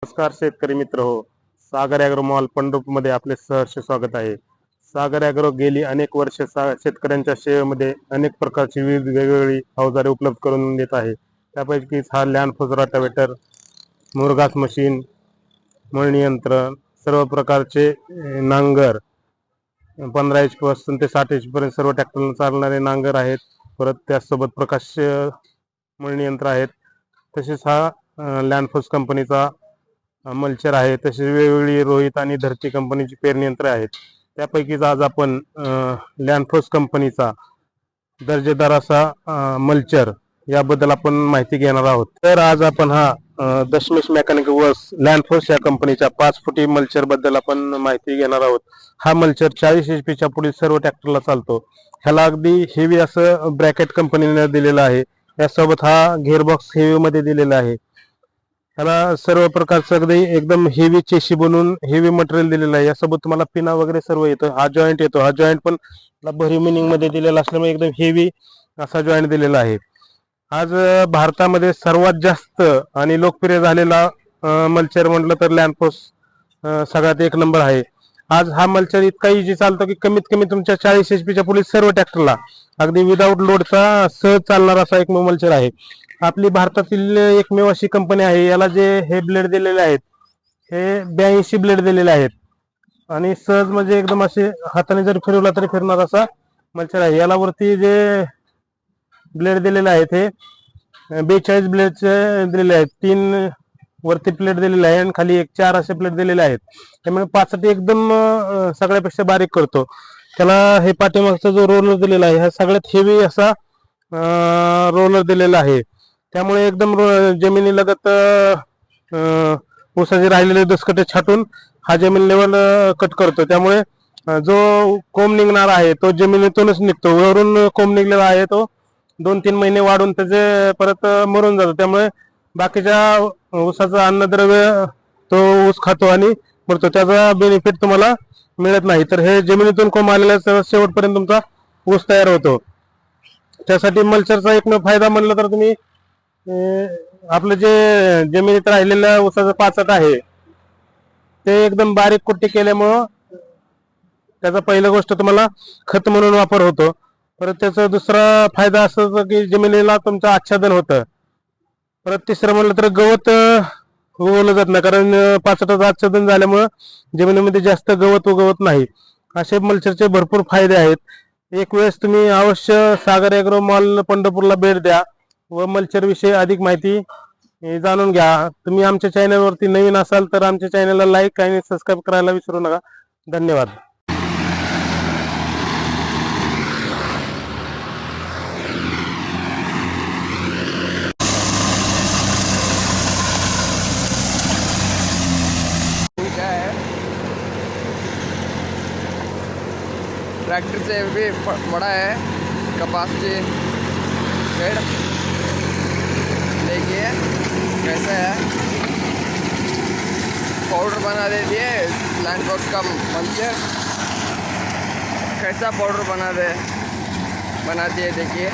नमस्कार शेतकरी मित्र हो. सागर ॲग्रो मॉल पंढरपूरमध्ये आपले सहर्ष स्वागत आहे. सागर ॲग्रो गेली अनेक वर्षे शेतकऱ्यांच्या सेवेमध्ये अनेक प्रकारची वेगवेगळी अवजारे उपलब्ध करून देत आहे. त्यापैकीच हा लँड फोर्स रोटावेटर, मुरघास मशीन, मळणी यंत्र, सर्व प्रकारचे नांगर 15 HP पासून ते 60 HP पर्यंत सर्व ट्रॅक्टरला चालणारे नांगर आहेत. परत त्याचसोबत प्रकाश मळणी यंत्र आहेत. तसेच हा लँड फोर्स कंपनीचा मल्चर आहे. तसेच वेगवेगळी रोहित आणि धरती कंपनीची पेरणी यंत्र आहेत. त्यापैकीच आज आपण लँड फोर्स कंपनीचा दर्जेदार असा मल्चर याबद्दल आपण माहिती घेणार आहोत. तर आज आपण हा दशमेश मेकॅनिकल वर्क्स लँड फोर्स या कंपनीच्या 5 फुटी मल्चर बद्दल आपण माहिती घेणार आहोत. हा मल्चर 40 HP च्या पुढील सर्व ट्रॅक्टरला चालतो. ह्याला अगदी हेवी असं ब्रॅकेट कंपनीने दिलेलं आहे. यासोबत हा गिअरबॉक्स हेवी मध्ये दिलेला आहे. ह्याला सर्व प्रकारचं अगदी एकदम हेवी चेशी बनवून हेवी मटेरियल दिलेलं आहे. यासोबत तुम्हाला पिना वगैरे सर्व येतं. हा जॉईंट येतो. हा जॉईंट पण भरीव मिनिंग मध्ये दिलेला असल्यामुळे एकदम हेवी असा जॉईंट दिलेला आहे. आज भारतामध्ये सर्वात जास्त आणि लोकप्रिय झालेला मल्चर म्हटलं तर लँड फोर्स सगळ्यात एक नंबर आहे. आज हा मल्चर इतका इझी चालतो की कमीत कमी तुमच्या 40 HP च्या पुढील सर्व ट्रॅक्टरला अगदी विदाऊट लोडचा सहज चालणारा असा एक मल्चर आहे. आपली भारतातील एकमेव अशी कंपनी आहे याला जे हे ब्लेड दिलेले आहेत हे 82 ब्लेड दिलेले आहेत आणि सहज म्हणजे एकदम असे हाताने जर फिरवला तरी फिरणार असा मल्चर आहे. याला वरती जे ब्लेड दिलेले आहेत हे 42 ब्लेडचे दिलेले आहेत. 3 वरती प्लेट दिलेले आहे आणि खाली 4 असे प्लेट दिलेले आहेत. त्यामुळे पाचसाठी एकदम सगळ्यापेक्षा बारीक करतो. त्याला हे पाठीमागचा जो रोलर दिलेला आहे हा सगळ्यात हेवी असा रोलर दिलेला आहे. त्यामुळे एकदम जमिनी लगत ऊसाचे राहिलेले दसकटे छाटून हा जमीन लेवल कट करतो. त्यामुळे जो कोंब निघणार आहे तो जमिनीतूनच निघतो. वरून कोंब निघलेला आहे तो 2-3 महिने वाढून त्याचे परत मरून जातो. त्यामुळे बाकीच्या ऊसाचं अन्नद्रव्य तो ऊस खातो आणि मरतो. त्याचा बेनिफिट तुम्हाला मिळत नाही. तर हे जमिनीतून कोंब आलेल्या शेवटपर्यंत तुमचा ऊस तयार होतो. त्यासाठी मल्चरचा एक फायदा म्हणलं तर तुम्ही आपलं जे जमिनीत राहिलेलं ऊसाचं पाचट आहे ते एकदम बारीक कुट्टी केल्यामुळं त्याचा पहिली गोष्ट तुम्हाला खत म्हणून वापर होतो. परत त्याचा दुसरा फायदा असा होतो की जमिनीला तुमचं आच्छादन होतं. परत तिसरं म्हणलं तर गवत उगवलं जात नाही, कारण पाचटाचं आच्छादन झाल्यामुळं जमिनीमध्ये जास्त गवत उगवत नाही. असे मल्चरचे भरपूर फायदे आहेत. एक वेळेस तुम्ही अवश्य सागर ॲग्रो मॉल पंढरपूरला भेट द्या व मल्चर विषयी अधिक माहिती जाणून घ्या. तुम्ही आमच्या चॅनलवरती नवीन असाल तर आमच्या चॅनलला लाईक आणि सबस्क्राईब करायला विसरू नका. धन्यवाद. ट्रैक्टर से भी बड़ा है कपास की पेड़। देखिए कैसा है, पाउडर बना देती है लैंड फोर्स का मल्चर। कैसा पाउडर बना दिए देखिए।